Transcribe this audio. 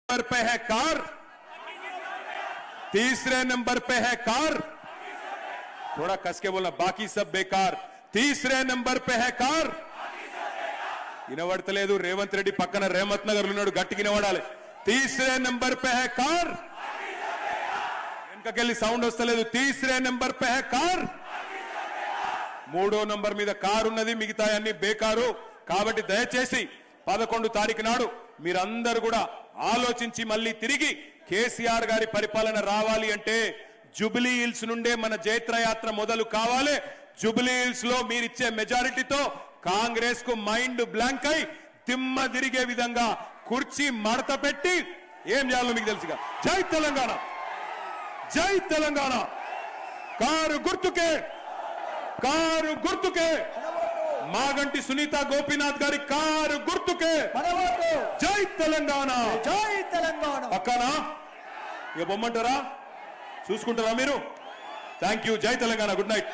Number पे है car, तीसरे नंबर पे है कार, थोड़ा कस के बोलना, बाकी सब बेकार। तीसरे नंबर पे है कार, వినబడతలేదు రేవంత్ రెడ్డి పక్కన రేమత్ నగర్ ఉన్నాడు, గట్టిగా వినబడాలి। तीसरे नंबर पे है कार, వెనకకెళ్ళి సౌండ్ వస్తలేదు। तीसरे नंबर पे है कार, మూడో నంబర్ మీద కారు ఉన్నది, మిగతా అన్ని బేకారు। కాబట్టి దయచేసి 11 తారీఖు నాడు మీరందరూ కూడా ఆలోచించి మళ్ళీ తిరిగి కేసీఆర్ గారి పరిపాలన రావాలి అంటే జూబ్లీ హిల్స్ నుండే మన జైత్ర యాత్ర మొదలు కావాలి। జూబ్లీ హిల్స్ లో మీరిచ్చే మెజారిటీతో కాంగ్రెస్ కు మైండ్ బ్లాంక్ అయి దిమ్మ తిరిగే విధంగా కుర్చీ మడత పెట్టి ఏం చేయాలో మీకు తెలుసుగా। జై తెలంగాణ, జై తెలంగాణ। కారు గుర్తుకే, కారు గుర్తుకే, మాగంటి సునీత గోపీనాథ్ గారి కారు గుర్తుకే జై తెలంగాణ, జై తెలంగాణ। పక్కనా ఇక బొమ్మంటారా, చూసుకుంటారా మీరు? థ్యాంక్ యూ, జై తెలంగాణ, గుడ్ నైట్।